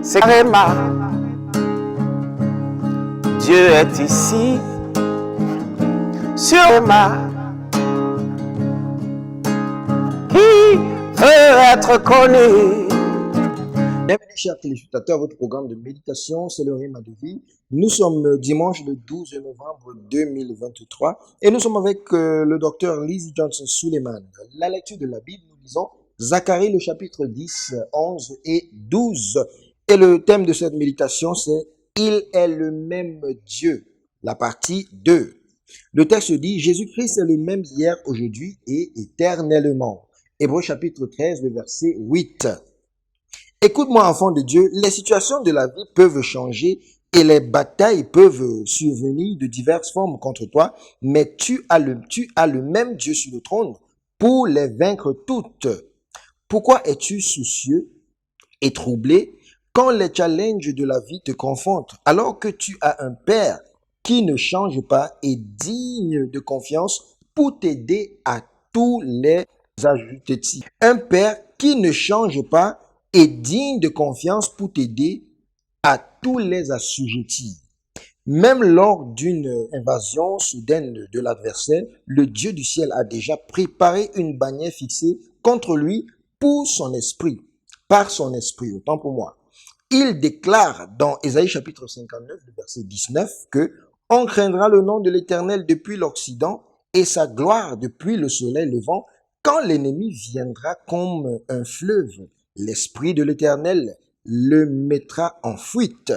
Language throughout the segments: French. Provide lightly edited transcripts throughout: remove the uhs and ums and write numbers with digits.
C'est Réma. Dieu est ici, sur Réma, qui veut être connu. Bienvenue chers téléspectateurs à votre programme de méditation, c'est le Réma de vie. Nous sommes dimanche le 12 novembre 2023 et nous sommes avec le docteur Lizzie Johnson Suleiman. La lecture de la Bible, nous lisons Zacharie le chapitre 10, 11 et 12. Et le thème de cette méditation c'est « Il est le même Dieu », la partie 2. Le texte dit « Jésus-Christ est le même hier, aujourd'hui et éternellement ». Hébreux chapitre 13, le verset 8. Écoute-moi, enfant de Dieu, les situations de la vie peuvent changer et les batailles peuvent survenir de diverses formes contre toi, mais tu as le même Dieu sur le trône pour les vaincre toutes. Pourquoi es-tu soucieux et troublé quand les challenges de la vie te confrontent, alors que tu as un Père qui ne change pas et digne de confiance pour t'aider à tous les ajustements. Un Père qui ne change pas et digne de confiance pour t'aider à tous les assujettis. Même lors d'une invasion soudaine de l'adversaire, le Dieu du ciel a déjà préparé une bannière fixée contre lui pour son esprit, par son esprit, autant pour moi. Il déclare dans Ésaïe chapitre 59, verset 19, que « On craindra le nom de l'Éternel depuis l'Occident et sa gloire depuis le soleil levant, quand l'ennemi viendra comme un fleuve. L'Esprit de l'Éternel le mettra en fuite. »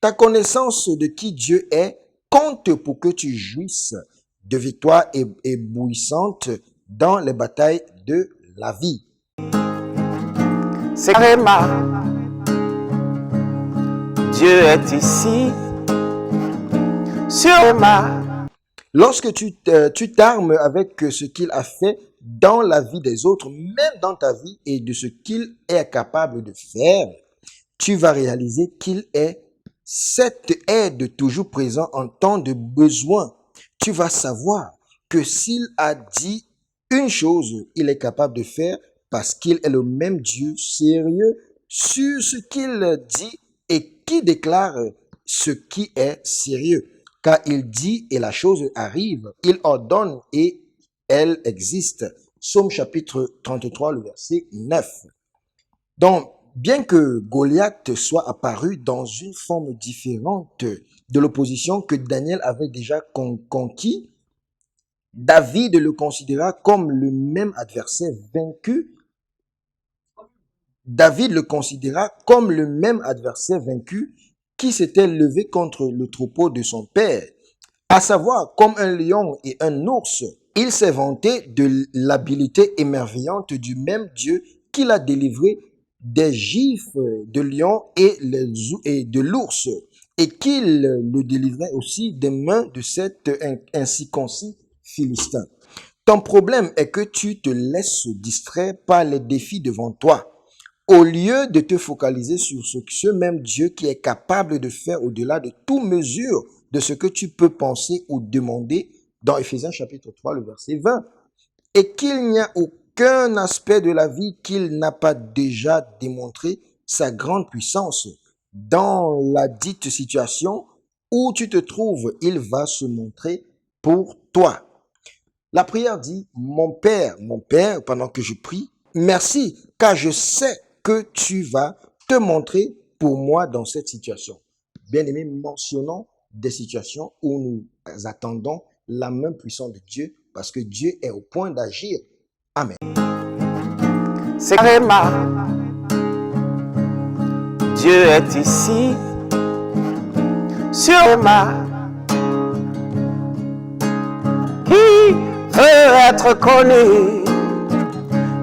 Ta connaissance de qui Dieu est compte pour que tu jouisses de victoires éblouissantes dans les batailles de la vie. C'est Réma. Dieu est ici, sur Réma. Lorsque tu t'armes avec ce qu'il a fait dans la vie des autres, même dans ta vie, et de ce qu'il est capable de faire, tu vas réaliser qu'il est cette aide toujours présente en temps de besoin. Tu vas savoir que s'il a dit une chose, il est capable de faire parce qu'il est le même Dieu sérieux sur ce qu'il dit et qui déclare ce qui est sérieux. Car il dit et la chose arrive, il ordonne et elle existe. Psaume chapitre 33, le verset 9. Donc, bien que Goliath soit apparu dans une forme différente de l'opposition que Daniel avait déjà conquis, David le considéra comme le même adversaire vaincu. David le considéra comme le même adversaire vaincu qui s'était levé contre le troupeau de son père, à savoir comme un lion et un ours. Il s'est vanté de l'habileté émerveillante du même Dieu qui l'a délivré des gifles de lion et de l'ours, et qu'il le délivrait aussi des mains de cet incirconcis Philistin. Ton problème est que tu te laisses distraire par les défis devant toi, au lieu de te focaliser sur ce même Dieu qui est capable de faire au-delà de toute mesure de ce que tu peux penser ou demander dans Éphésiens chapitre 3, le verset 20. Et qu'il n'y a aucun aspect de la vie qu'il n'a pas déjà démontré sa grande puissance. Dans la dite situation où tu te trouves, il va se montrer pour toi. La prière dit, mon Père, pendant que je prie, merci, car je sais que tu vas te montrer pour moi dans cette situation. Bien-aimés, mentionnons des situations où nous attendons la main puissante de Dieu parce que Dieu est au point d'agir. Amen. C'est Réma. Dieu est ici, sur Réma, qui veut être connu.